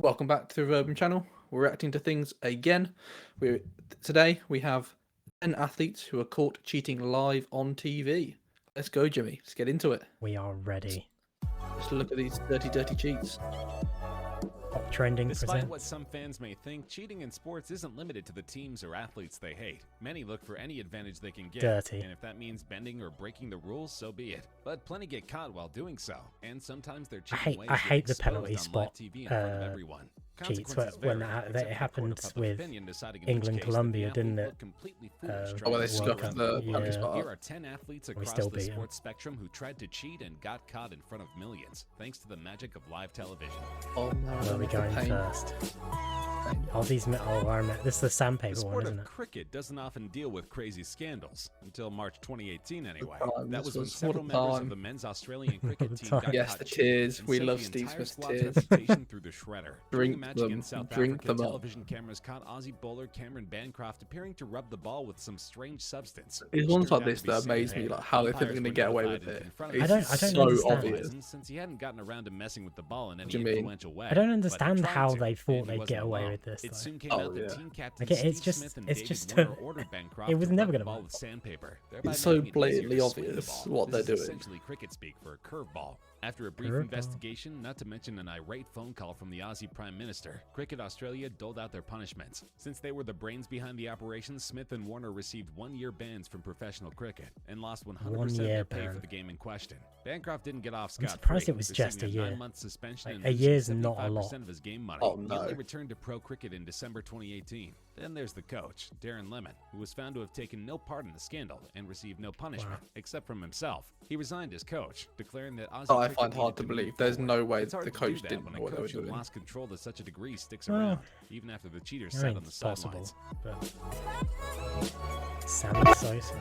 Welcome back to the Reverbium channel. We're reacting to things again. Today we have 10 athletes who are caught cheating live on TV. Let's go, Jimmy. Let's get into it. We are ready. Let's look at these dirty cheats. Top trending Despite presents. what some fans may think, cheating in sports isn't limited to the teams or athletes they hate. Many look for any advantage they can get. Dirty. And if that means bending or breaking the rules, so be it. But plenty get caught while doing so. And sometimes their cheating ways I hate get the penalty exposed on live spot TV in front of everyone. cheats Consequences when vary, that except for happened court of public with opinion deciding in which England case the Colombia, athlete didn't it? looked completely foolish Oh, well, they trying to scuffed cheat. the Yeah. penalty spot Here up. are 10 athletes We across still the beat 'em. sports spectrum who tried to cheat and got caught in front of millions, thanks to the magic of live television. Oh no, Where are we the going pain. first? Oh, these. Oh, I remember. This is the The sandpaper one, sport isn't of it? cricket doesn't often deal with crazy scandals, until March 2018 anyway. time, That this was when was several what a members time. of the men's Australian What cricket a team time. got Yes, caught the cheating tears. and We sent love the Steve entire Smith's squad's tears. reputation through the shredder. During Drink a match them. against South Drink Africa, them up. television cameras caught Aussie bowler Cameron Bancroft appearing to rub the ball with some strange substance. It's which ones turned like out this to be that amaze me, sand. like how they think they're Umpires gonna were get away with notified and it. confronted It's him. I don't so understand. obvious. Since he hadn't gotten around to messing with the ball in any do you mean? influential way. I don't but he understand tried how to, they and thought he they'd wasn't get away alone. with this, It though. soon came Oh, out that yeah. team captain Okay, it's Steve just- Smith and it's David just Warner a- ordered Bancroft it was to never rub the gonna ball with sandpaper, thereby It's so making it easier blatantly to swing the obvious ball. what This they're is doing. essentially cricket speak for a curveball. After a brief Curveball. investigation, not to mention an irate phone call from the Aussie Prime Minister, Cricket Australia doled out their punishments. Since they were the brains behind the operation, Smith and Warner received one-year bans from professional cricket and lost 100% of their One-year pay ban. for the game in question. Bancroft didn't get off I'm scot-free, surprised it was just a receiving year. 9-month suspension Like, and a losing year's not a 75% lot. of his game money. Oh, He no. only returned to pro cricket in December 2018. Then there's the coach, Darren Lemon, who was found to have taken no part in the scandal and received no punishment, except from himself. He resigned as coach, declaring that Aussie Oh, I cricket find hard needed to move believe. There's forward. no way It's hard the to coach do that didn't when know a what they were coach who doing. lost control to such a degree sticks Well, around, even after the cheaters I sat mean, on the it's possible, sidelines. but Sammy Sosa.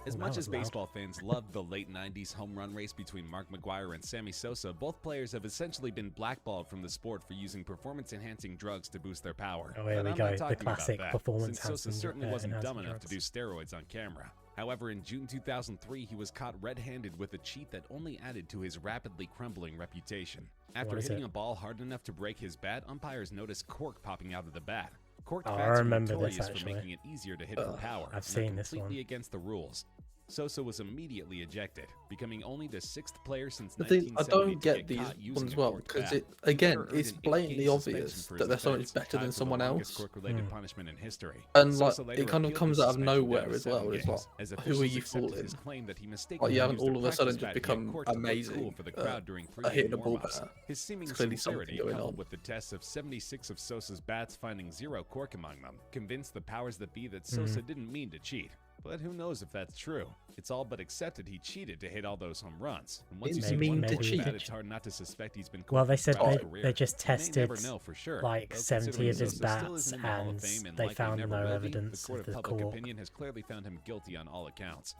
As Oh, that much was as loud. baseball fans loved the late 90s home run race between Maguire and Sammy Sosa, both players have essentially been blackballed from the sport for using performance-enhancing drugs to boost their power. Oh, here But we I'm go, not the talking about classic that, performance since Sosa enhancing- certainly wasn't dumb enhancing enough to do steroids on camera. However, in June 2003, he was caught red-handed with a cheat that only added to his rapidly crumbling reputation. After What is hitting it? a ball hard enough to break his bat, umpires noticed cork popping out of the bat. Corked Oh, I bats are remember this, notorious for actually. making it easier to hit for power. I've and are seen this completely one. against the rules. Sosa was immediately ejected, becoming only the sixth player since The thing, I 1970 don't to get get these caught using ones a well corked because bat. it again Warner earned it's an 8-game blatantly suspension obvious for his that they're so much offense, better tied than for the someone longest else, cork-related punishment in history. and Sosa like later it kind of appealed comes the out of suspension nowhere down to as well. 7 It's like, games, as who are officials you accepted fooling? his claim that he Like mistakenly you haven't used a all of a sudden practice just bat he had become corked to look amazing cool for the crowd during at pre-game hitting a ball warm-ups. better. His seeming It's clearly sincerity, something going coupled on. with the tests of 76 of Sosa's bats finding zero cork among them, convinced the powers that be that Sosa didn't mean to cheat. But who knows if that's true? It's all but accepted he cheated to hit all those home runs. And once you see Maybe one to corked cheat. bat, it's hard not to suspect he's been Well, corked they for said throughout his they career. just You may never tested know for sure, like though 70 considering of his Sosa still bats, is in the Hall of and Fame and they likely found never no will be, evidence the court of of the public cork. opinion has clearly found him guilty on all accounts.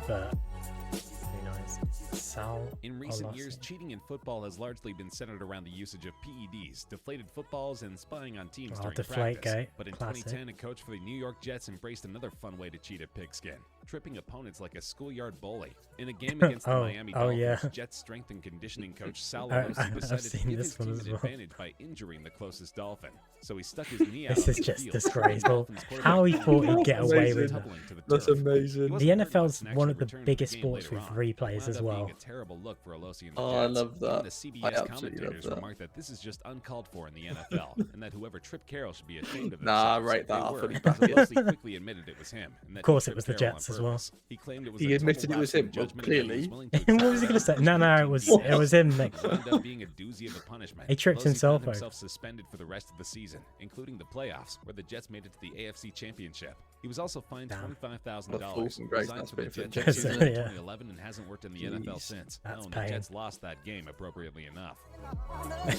But who knows? Sal. In recent years, Olasi. cheating in football has largely been centered around the usage of PEDs, deflated footballs, and spying on teams Oh, during Deflategate, practice. But in classic. 2010, a coach for the New York Jets embraced another fun way to cheat at pigskin, tripping opponents like a schoolyard bully. In a game against the Oh, Miami oh, Dolphins, yeah. Jets strength and conditioning coach Sal I've Olasi decided to seen give this his one team as an well. advantage by injuring the closest Dolphin. So he stuck his knee out This on is the just field, disgraceful. Dolphins quarterback How he thought he'd Dwight get Howard away with Amazing. that. tumbling to the That's turf. amazing. He The wasn't hurt NFL's much and one actually of the returned for biggest game sports later with on. replays It wound as up being well. a terrible look for Olasi and the Oh, I Jets. love that. Even the I CBS absolutely love commentators that. remarked that this is just uncalled for in the NFL, and that whoever tripped Carroll should be ashamed of Nah, themselves. right, that They I'll were, fully but back it. Olasi quickly admitted it was him, and that Of course he it was tripped the Carroll on Jets as well. purpose. He claimed it was He a admitted total it was lapse in him, well, judgment and that he clearly. was willing to What was he accept gonna say? the No, punishment it team was dealt. him. Like, It wound up being a doozy of a punishment. He tripped Olasi himself found over. himself suspended for the rest of the season, including the playoffs, where the Jets made it to the AFC Championship. He was also fined Damn. $25,000. Well, full grace, Resigned that's for the been for the Jets Jets, in isn't it? 2011 and hasn't worked in the NFL Jeez. since. That's And the pain. Jets lost that game appropriately enough.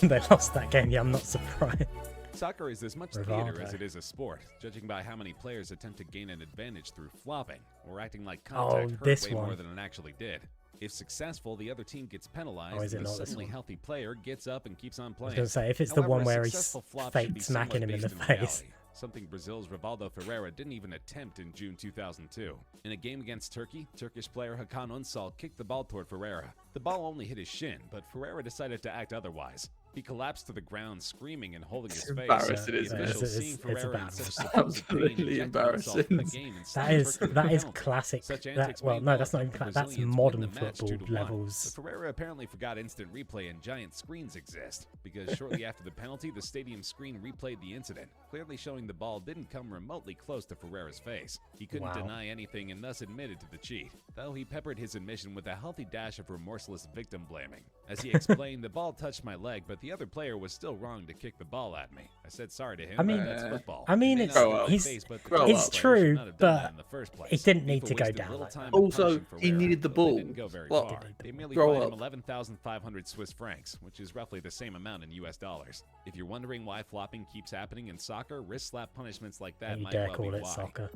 they lost that game. Yeah, I'm not surprised. Soccer is as much theater as Rivaldo. it is a sport, judging by how many players attempt to gain an advantage through flopping or acting like Oh, contact hurt this way more one. than it actually did. If successful, the other team gets penalized, Oh, is it and the not this suddenly one? healthy player gets up and keeps on I was playing. gonna say if it's the However, one a where he's successful flop should be fake smacking somewhat him in the based face. reality, something Brazil's Rivaldo Ferreira didn't even attempt in June 2002. In a game against Turkey, Turkish player Hakan Unsal kicked the ball toward Ferreira. The ball only hit his shin, but Ferreira decided to act otherwise. He collapsed to the ground, screaming and holding his It's face. embarrassing, The isn't it? officials, It's seeing a Ferreira in bad such one. supposed pain, Absolutely injected himself in the embarrassing. game and That is signed for a penalty. classic. Such That, antics well, may no, well that's not have even helped classic. the That's Brazilians modern win the match football 2-1. But levels. Ferreira apparently forgot instant replay and giant screens exist, because shortly after the penalty, the stadium screen replayed the incident, clearly showing the ball didn't come remotely close to Ferreira's face. He couldn't Wow. deny anything and thus admitted to the cheat, though he peppered his admission with a healthy dash of remorseless victim blaming. As he explained, the ball touched my leg, but the other player was still wrong to kick the ball at me. I said sorry to him, I mean- but that's football. I mean, It may it's- not be my he's- face, but the Grow player up. It's should true, not have done that but in the first place. he didn't need FIFA to go wasted down little like time that. in Also, punishing he Ferreira, needed the but they ball. didn't go very What? far. They merely Grow fined him up. 11,500 Swiss francs, which is roughly the same amount in US dollars. If you're wondering why flopping keeps happening in soccer, wrist slap punishments like that Don't you might dare well call be it why. soccer.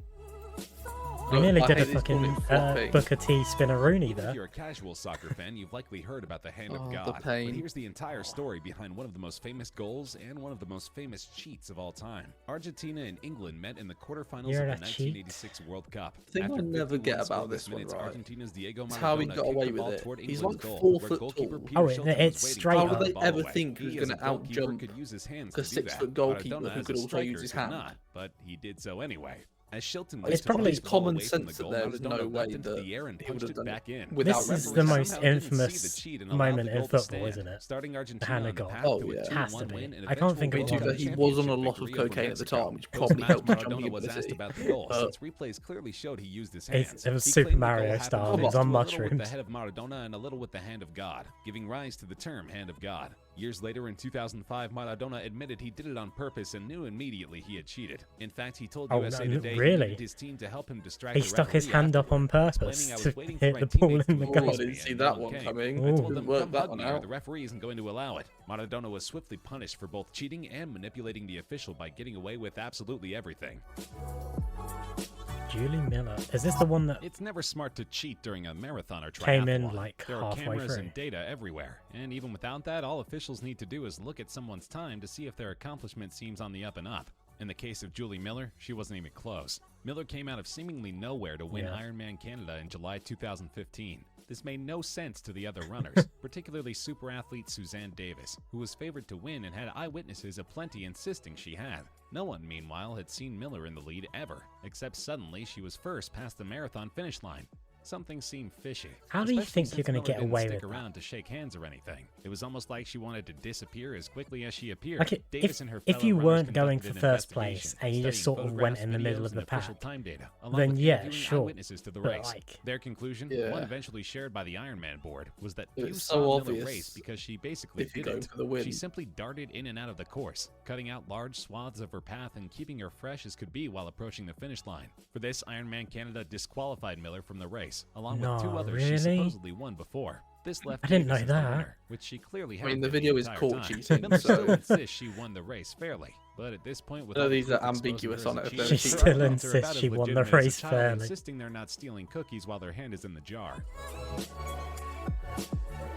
Look, We nearly I did a hate this fucking fucking flopping. Booker T spinneroonie Even there. if you're a casual soccer fan, you've likely heard about the hand Oh, of the God. But pain. here's the entire story behind one of the most famous goals and one of the most famous cheats of all time. Argentina and England met in the quarterfinals You're of the a cheat? 1986 World Cup. The thing I After never 51 get about scoreless this one, minutes, right? Argentina's Diego It's how he Maradona got kicked away the with ball it. toward He's England's like goal, 4 where foot goalkeeper tall. Peter Oh, Shilton it's was waiting straight to How give would the they ball ever away. think he was He, going as a to goalkeeper, outjump could use his hands the to do that. 6-foot goalkeeper Maradona, who as could a also striker, use his could hand? not, but he did so anyway. As Shilton It's was to probably push the ball common away from sense the that goal, there's Maradona no leapt way into that the air and he would punched have it done back it in. without This is Referees the somehow most didn't see the infamous cheat and allowed moment the in goal to football, stand, isn't it? starting Argentina hand of on the God. path Oh, to a yeah. 2-1 Has to be. win and I can't think of eventual one. world He was on a championship lot of victory over cocaine at the Mexico. time, which Post probably match, helped him Maradona jump was asked immunity. about the goal, since replays clearly showed he used his hands. It was He Super claimed the goal Mario happened style. to He was him on a little with the mushrooms. head of Maradona and a little with the hand of God, giving rise to the term hand of God. Years later, in 2005, Maradona admitted he did it on purpose and knew immediately he had cheated. In fact, he told Oh, USA no, Today he really? needed his team to help him distract He the stuck his referee hand up on afterward, purpose explaining, "I to was waiting for hit my the ball teammates in to the Oh, goal. I embrace me, didn't see and that no one came. coming. I Ooh. told them, Didn't work come that hug one me, or out. the referee isn't going to allow it." Maradona was swiftly punished for both cheating and manipulating the official by getting away with absolutely everything. Julie Miller. Is this the one that It's never smart to cheat during a marathon or triathlon. came in like There are halfway cameras through? and data everywhere, and even without that, all officials need to do is look at someone's time to see if their accomplishment seems on the up and up. In the case of Julie Miller, she wasn't even close. Miller came out of seemingly nowhere to win Yeah. Ironman Canada in July 2015. This made no sense to the other runners, particularly super athlete Suzanne Davis, who was favored to win and had eyewitnesses aplenty insisting she had. No one, meanwhile, had seen Miller in the lead ever, except suddenly she was first past the marathon finish line. Something seemed fishy. How do you especially think you're since gonna Miller get didn't away stick with that? around to shake hands or anything. It was almost like she wanted to disappear as quickly as she appeared. Like, Davis and her if fellow you runners weren't going conducted for an first place investigation, and you just studying sort of went photographs, in the middle videos, of the and official pack, time data, along then with yeah, interviewing sure. eyewitnesses to the But, race. like- Their conclusion, Yeah. one eventually shared by the Ironman board, was that It few was saw so Miller obvious race because she basically if you go didn't. for the win. She simply darted in and out of the course, cutting out large swaths of her path and keeping her fresh as could be while approaching the finish line. For this, Ironman Canada disqualified Miller from the race, along with two No, others she really? supposedly won before. This left I didn't Davis know as the that. winner, which she clearly I had mean, the been video is entire called time. cheating, Miller still so- insists she won the race fairly, but at this point, with No, all the these are proof exposing ambiguous her on as it a if they're cheater, She cheating. still her arguments are insists about she as won the legitimate as a race child fairly. insisting they're not stealing cookies while their hand is in the jar.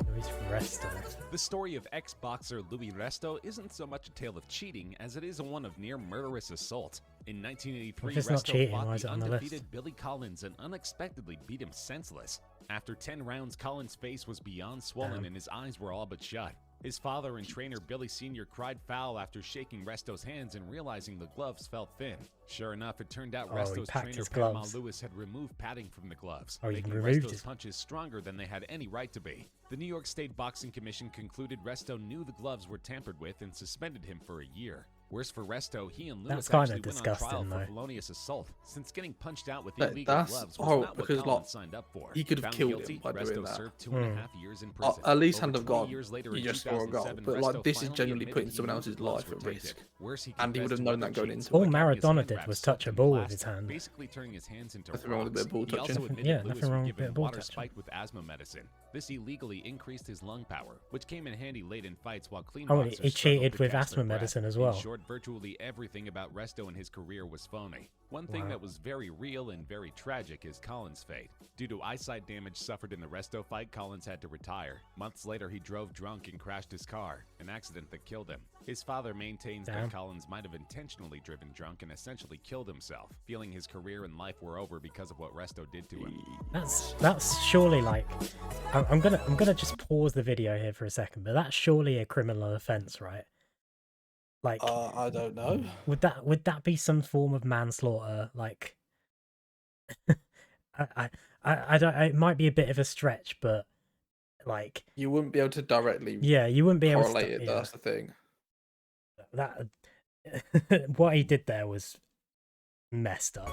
Luis Resto. The story of ex-boxer Louis Resto isn't so much a tale of cheating as it is one of near murderous assault. In 1983, If it's not Resto cheating, why fought is the it on the list? undefeated Billy Collins and unexpectedly beat him senseless. After 10 rounds, Collins' face was beyond swollen Damn. and his eyes were all but shut. His father and trainer Billy Sr. cried foul after shaking Resto's hands and realizing the gloves felt thin. Sure enough, it turned out Oh, he Resto's packed trainer his Panama gloves. Lewis had removed padding from the gloves, Oh, he making removed Resto's it. punches stronger than they had any right to be. The New York State Boxing Commission concluded Resto knew the gloves were tampered with and suspended him for a year. Worse for Resto, he and Lewis That's kinda actually went on trial disgusting, for though. felonious assault, since getting punched out with That- illegal that's gloves was horrible, not what because, Collins like, signed up for. he could have Found killed guilty, him by doing Resto that. served 2.5 years in Oh, prison. at least Over hand of 20 God, years later, you in just score a goal. 2007, But like, Resto this is finally genuinely admitted putting he someone knew else's the gloves life were at tainted. risk. Worse, he And he would have confessed to known other that going cheats, into All like having his Maradona hand did wrapped was stuck touch a in ball with his plastic, hand. basically turning his hands into Nothing wrong with a bit of rocks. ball He also touching. admitted Yeah, Lewis nothing was wrong with a given bit of ball water touching. spiked with asthma medicine. This illegally increased his lung power, which came in handy late in fights while clean Oh, boxers he struggled cheated to with catch asthma their breath. medicine as In well. short, virtually everything about Resto and his career was phony. One thing Wow. that was very real and very tragic is Collins' fate. Due to eyesight damage suffered in the Resto fight, Collins had to retire. Months later, he drove drunk and crashed his car, an accident that killed him. His father maintains Damn. that Collins might have intentionally driven drunk and essentially eventually killed himself, feeling his career and life were over because of what Resto did to him. That's surely like, I'm gonna just pause the video here for a second, but that's surely a criminal offense, right? Like, I don't know. would that be some form of manslaughter? Like, I don't. It might be a bit of a stretch, but like, You wouldn't be able to directly yeah, you wouldn't be able to correlate it. That's the thing. that. What he did there was messed up.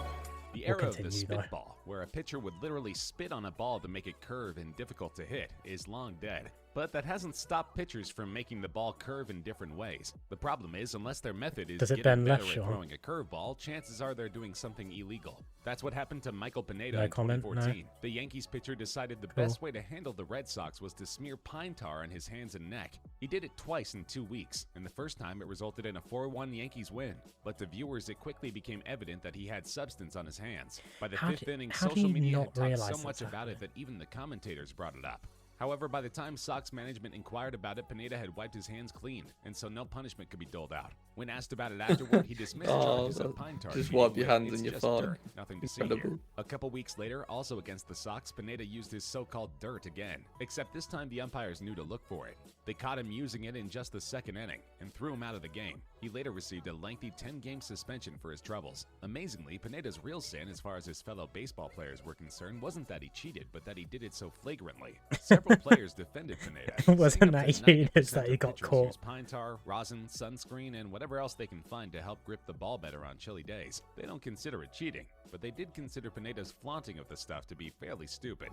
The We'll era of the continue, though. spitball, where a pitcher would literally spit on a ball to make it curve and difficult to hit, is long dead. But that hasn't stopped pitchers from making the ball curve in different ways. The problem is, unless their method is Does it getting bend better left, at Sean? throwing a curveball, chances are they're doing something illegal. That's what happened to Michael Pineda No in comment, no. 2014. The Yankees pitcher decided the Cool. best way to handle the Red Sox was to smear pine tar on his hands and neck. He did it twice in 2 weeks, and the first time it resulted in a 4-1 Yankees win. But to viewers, it quickly became evident that he had substance on his hands. By the fifth inning, how do social you media not had talked realize so much that's about it happening? that even the commentators brought it up. However, by the time Sox management inquired about it, Pineda had wiped his hands clean, and so no punishment could be doled out. When asked about it afterward, he dismissed charges of pine tar. just cheating wipe your with, hands "It's and you're just fine." dirt, nothing to see here." Incredible. A couple weeks later, also against the Sox, Pineda used his so-called dirt again, except this time the umpires knew to look for it. They caught him using it in just the second inning and threw him out of the game. He later received a lengthy 10-game suspension for his troubles. Amazingly, Pineda's real sin, as far as his fellow baseball players were concerned, wasn't that he cheated, but that he did it so flagrantly. Several players defended Pineda. Wasn't saying up that to he cheated, 90% it's that he of got pitchers caught. use pine tar, rosin, sunscreen, and whatever else they can find to help grip the ball better on chilly days. They don't consider it cheating, but they did consider Pineda's flaunting of the stuff to be fairly stupid.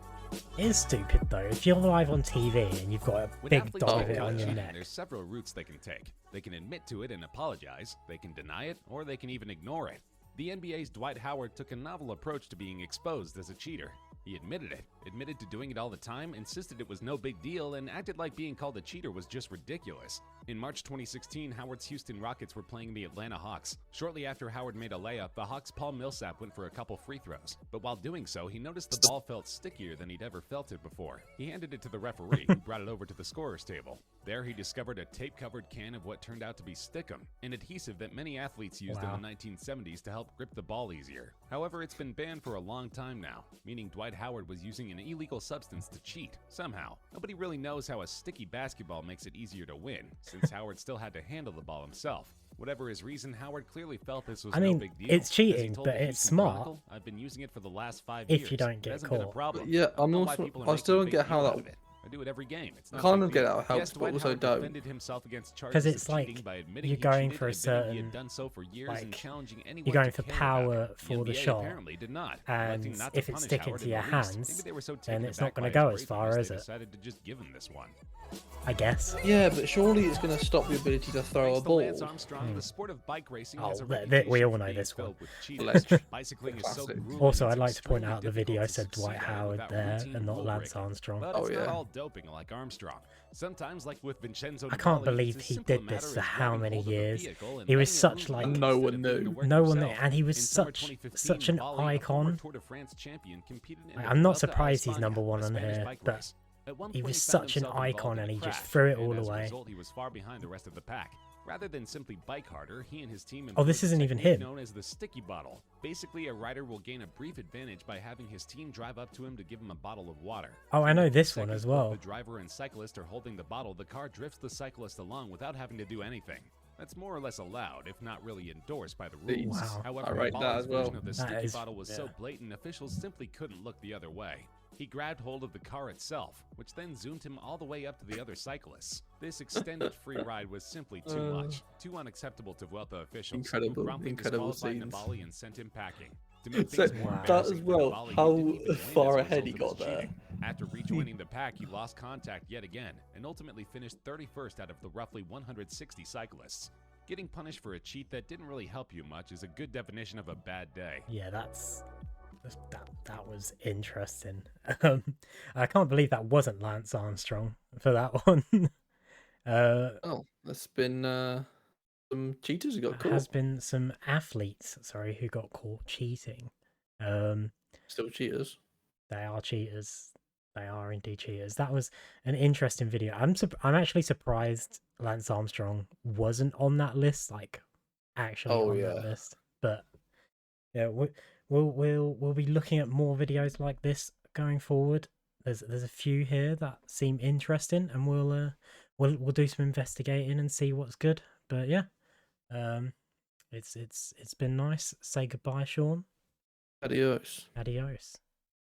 It is stupid though. If you're live on TV and you've got a When big athletes dot get of it caught on your cheating, neck, there's several routes they can take. They can admit to it and apologize, they can deny it, or they can even ignore it. The NBA's Dwight Howard took a novel approach to being exposed as a cheater. He admitted to doing it all the time, insisted it was no big deal, and acted like being called a cheater was just ridiculous. In March 2016, Howard's Houston Rockets were playing the Atlanta Hawks. Shortly after Howard made a layup, the Hawks' Paul Millsap went for a couple free throws. But while doing so, he noticed the ball felt stickier than he'd ever felt it before. He handed it to the referee, who brought it over to the scorer's table. There he discovered a tape-covered can of what turned out to be stickum, an adhesive that many athletes used Wow. in the 1970s to help grip the ball easier. However, it's been banned for a long time now, meaning Dwight Howard was using an illegal substance to cheat, somehow. Nobody really knows how a sticky basketball makes it easier to win, since Howard still had to handle the ball himself. Whatever his reason, Howard clearly felt this was I mean, no big deal. it's As he cheating, told but the it's Houston smart Chronicle, "I've been using it for the last 5 if years. you don't It get hasn't been a caught." problem. Yeah, I don't know why also- people are I making still a don't big get how deal that- out of it. I do it every game. It's not Kind a of big get deal. how it helps, Yes, but Dwight also Howard don't. defended himself against charges 'Cause it's of cheating like by admitting you're he going cheated, for a admitting he certain, had done so for years, and like, challenging anyone you're going to for care about power it. for the NBA shot, apparently did not, and electing not to if it's punish sticking Howard to in your the least. hands, Maybe they were so then taken it's not aback gonna by go his as far, bravery, is they it? decided to just give him this one. I guess. Yeah, but surely it's going to stop your ability to throw Thanks a to ball. Lance Armstrong, the sport of bike racing has a Oh, reputation we all for know being this one. filled with cheaters. Alleged. Bicycling is so Classic. grueling, Also, it's I'd like to point extremely out the difficult video to said Dwight succeed at it Howard without there routine and not rule Lance breaking. Armstrong. But Oh, it's not yeah. all doping like Armstrong. Sometimes, like with Vincenzo I can't Nibali, believe it's as he simple a did matter this as for how grabbing many hold of the years. vehicle and He was letting it such move like loose No instead one of doing the knew. work no one, himself. and he was In summer such 2015, an Nibali, a former icon. Tour de France champion, competed in the I'm not Vuelta a surprised he's España, number a one on Spanish here, bike but race. At one he point, was found such an himself involved icon in a and he just crash, threw it and all as a away. result, he was far behind the rest of the pack. Rather than simply bike harder, he and his team Oh, this employed a isn't even technique him. known as the sticky bottle. Basically, a rider will gain a brief advantage by having his team drive up to him to give him a bottle of water. Oh, I For know the this one second as while well. The driver and cyclist are holding the bottle, the car drifts the cyclist along without having to do anything. That's more or less allowed, if not really endorsed by the rules. Wow. However, I rate that Nibali's as well. version of the That sticky is- bottle was so yeah. blatant, officials simply couldn't look the other way. He grabbed hold of the car itself, which then zoomed him all the way up to the other cyclists. This extended free ride was simply too much, too unacceptable to Vuelta officials, Incredible, who promptly incredible disqualified scenes. Nibali and sent him packing. To make So, things more that embarrassing as for well, Nibali, he how didn't even win far as a ahead he result of got his there. cheating. After rejoining the pack, he lost contact yet again, and ultimately finished 31st out of the roughly 160 cyclists. Getting punished for a cheat that didn't really help you much is a good definition of a bad day. Yeah, that was interesting. I can't believe that wasn't Lance Armstrong for that one. Oh, there's been some cheaters who got There has caught. been some athletes, sorry, who got caught cheating. Still cheaters. They are cheaters. They are indeed cheaters. That was an interesting video. I'm actually surprised Lance Armstrong wasn't on that list, like actually Oh, on yeah. that list. But Yeah, we'll be looking at more videos like this going forward. There's a few here that seem interesting, and we'll do some investigating and see what's good. But yeah, it's been nice. Say goodbye, Sean. Adios. Adios.